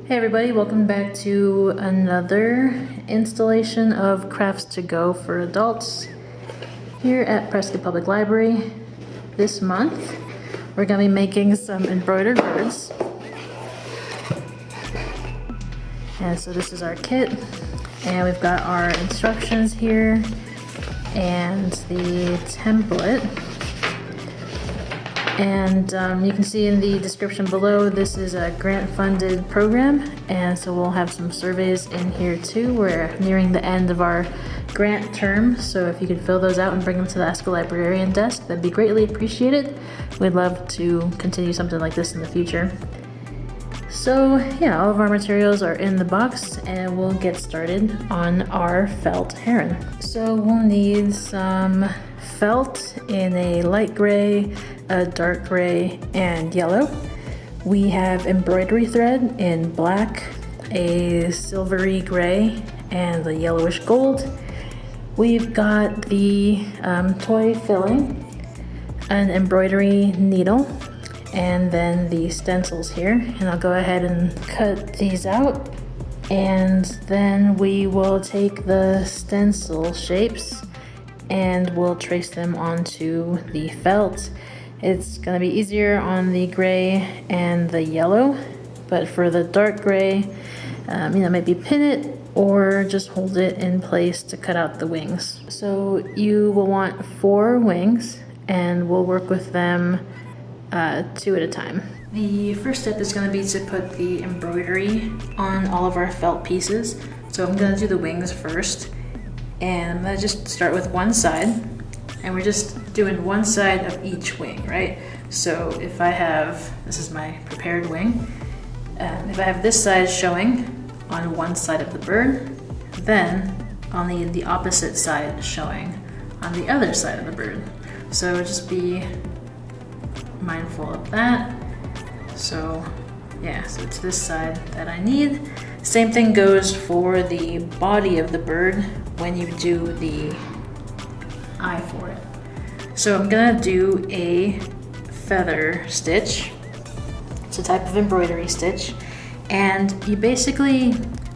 Hey everybody, welcome back to another installation of Crafts to Go for Adults here at Prescott Public Library. This month we're going to be making some embroidered birds. And so this is our kit, and we've got our instructions here and the template. And you can see in the description below, this is a grant-funded program, and so we'll have some surveys in here too. We're nearing the end of our grant term, so if you could fill those out and bring them to the Ask a Librarian desk, that'd be greatly appreciated. We'd love to continue something like this in the future. So yeah, all of our materials are in the box, and we'll get started on our felt heron. So we'll need some felt in a light gray, a dark gray, and yellow. We have embroidery thread in black, a silvery gray, and a yellowish gold. We've got the toy filling, an embroidery needle, and then the stencils here. And I'll go ahead and cut these out, and then we will take the stencil shapes and we'll trace them onto the felt. It's gonna be easier on the gray and the yellow, but for the dark gray, maybe pin it or just hold it in place to cut out the wings. So you will want 4 wings, and we'll work with them 2 at a time. The first step is gonna be to put the embroidery on all of our felt pieces. So I'm gonna do the wings first. And I'm gonna just start with one side, and we're just doing one side of each wing, right? So if I have, this is my prepared wing, if I have this side showing on one side of the bird, then I'll need the opposite side showing on the other side of the bird. So just be mindful of that. So yeah, so it's this side that I need. Same thing goes for the body of the bird when you do the eye for it. So I'm gonna do a feather stitch. It's a type of embroidery stitch, and you basically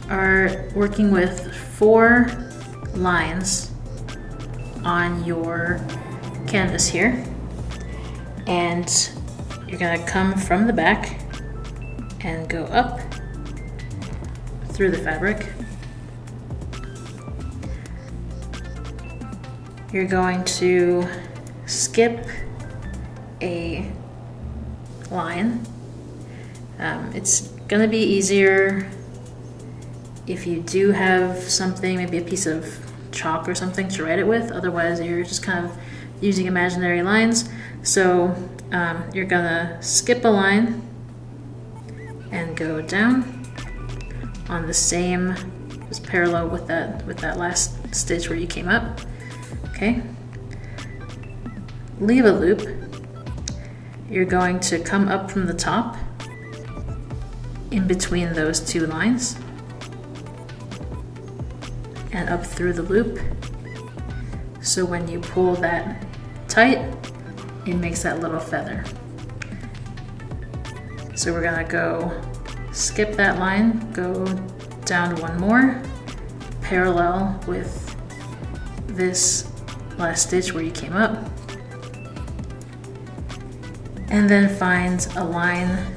are working with 4 lines on your canvas here, and you're gonna come from the back and go up through the fabric. You're going to skip a line. It's gonna be easier if you do have something, maybe a piece of chalk or something to write it with. Otherwise, you're just kind of using imaginary lines. So you're gonna skip a line and go down on the same, just parallel with that last stitch where you came up. Okay. Leave a loop. You're going to come up from the top in between those 2 lines and up through the loop. So when you pull that tight, it makes that little feather. So we're gonna go skip that line, go down 1 more, parallel with this last stitch where you came up, and then find a line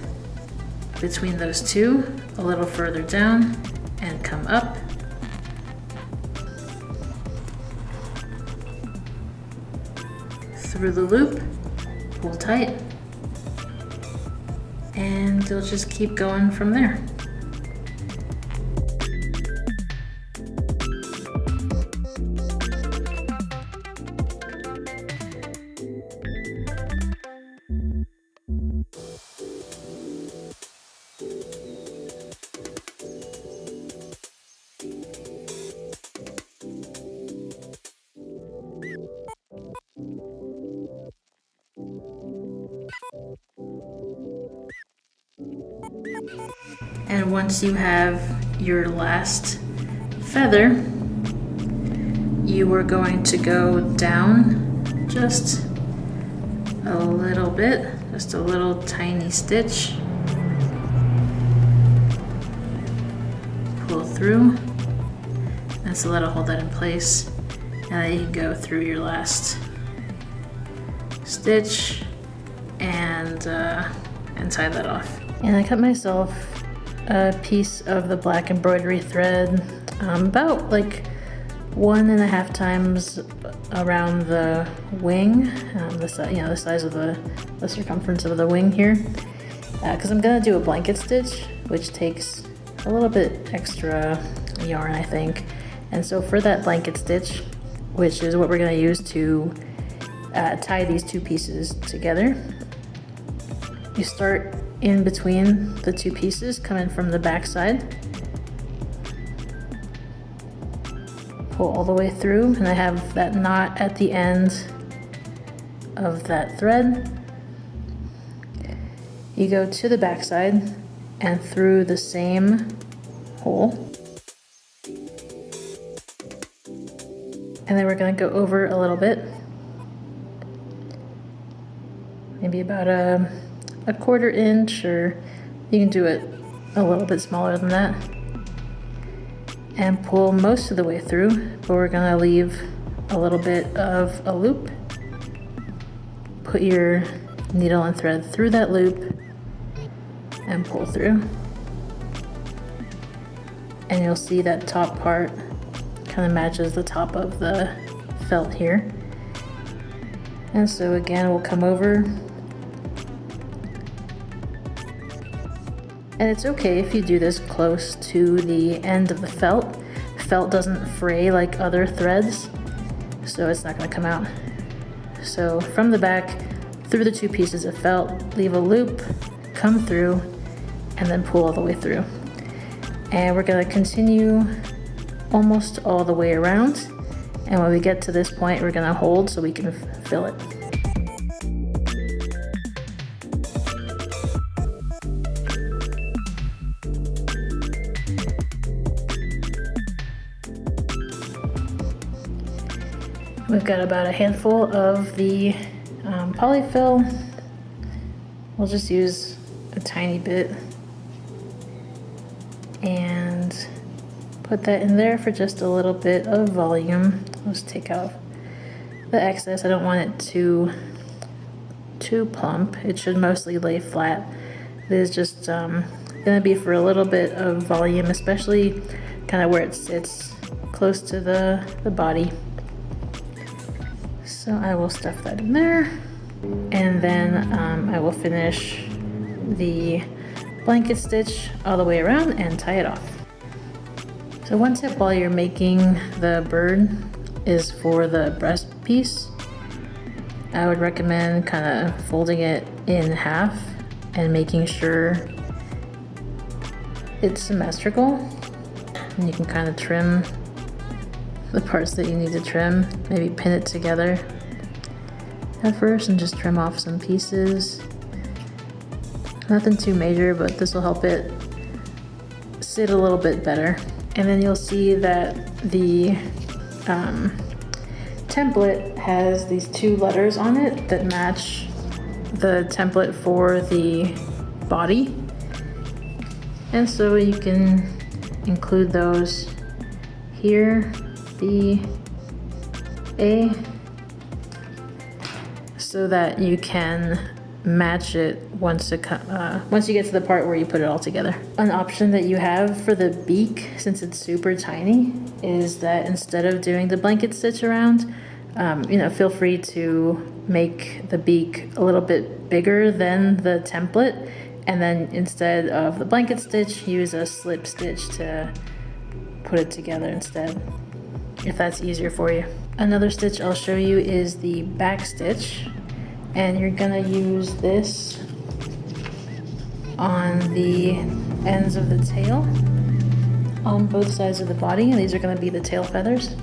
between those 2 a little further down and come up. Through the loop, pull tight, and you'll just keep going from there. And once you have your last feather, you are going to go down just a little bit, just a little tiny stitch, through. And so that'll hold that in place. And then you can go through your last stitch and tie that off. And I cut myself a piece of the black embroidery thread, about like 1.5 times around the wing, the size of the circumference of the wing here, because I'm gonna do a blanket stitch, which takes a little bit extra yarn, I think. And so for that blanket stitch, which is what we're gonna use to tie these two pieces together, you start in between the two pieces, coming from the back side. Pull all the way through, and I have that knot at the end of that thread. You go to the back side and through the same hole. And then we're gonna go over a little bit. Maybe about a 1/4 inch, or you can do it a little bit smaller than that. And pull most of the way through, but we're gonna leave a little bit of a loop. Put your needle and thread through that loop and pull through. And you'll see that top part kind of matches the top of the felt here. And so again, we'll come over. And it's okay if you do this close to the end of the felt. Felt doesn't fray like other threads, so it's not gonna come out. So from the back, through the two pieces of felt, leave a loop, come through, and then pull all the way through. And we're gonna continue almost all the way around. And when we get to this point, we're gonna hold so we can fill it. We've got about a handful of the polyfill. We'll just use a tiny bit and put that in there for just a little bit of volume. Let's take out the excess. I don't want it too plump. It should mostly lay flat. It is just gonna be for a little bit of volume, especially kind of where it sits close to the body. So I will stuff that in there, and then I will finish the blanket stitch all the way around and tie it off. So one tip while you're making the bird is for the breast piece. I would recommend kind of folding it in half and making sure it's symmetrical. And you can kind of trim the parts that you need to trim, maybe pin it together at first and just trim off some pieces. Nothing too major, but this will help it sit a little bit better. And then you'll see that the template has these 2 letters on it that match the template for the body. And so you can include those here, B, A, so that you can match it once you get to the part where you put it all together. An option that you have for the beak, since it's super tiny, is that instead of doing the blanket stitch around, feel free to make the beak a little bit bigger than the template, and then instead of the blanket stitch, use a slip stitch to put it together instead, if that's easier for you. Another stitch I'll show you is the back stitch, and you're gonna use this on the ends of the tail on both sides of the body, and these are gonna be the tail feathers.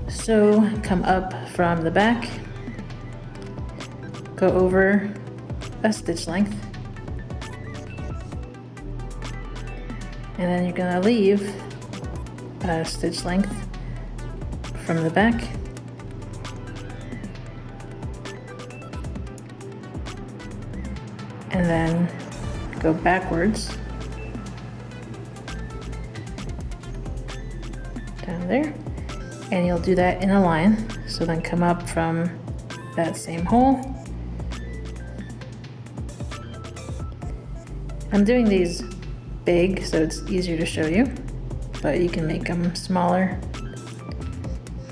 So come up from the back, go over a stitch length, and then you're gonna leave a stitch length from the back, and then go backwards down there. And you'll do that in a line. So then come up from that same hole. I'm doing these big so it's easier to show you, but you can make them smaller.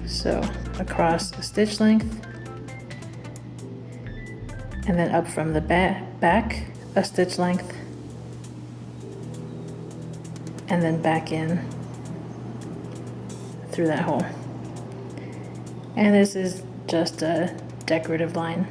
So across a stitch length, and then up from the back a stitch length, and then back in through that hole. And this is just a decorative line.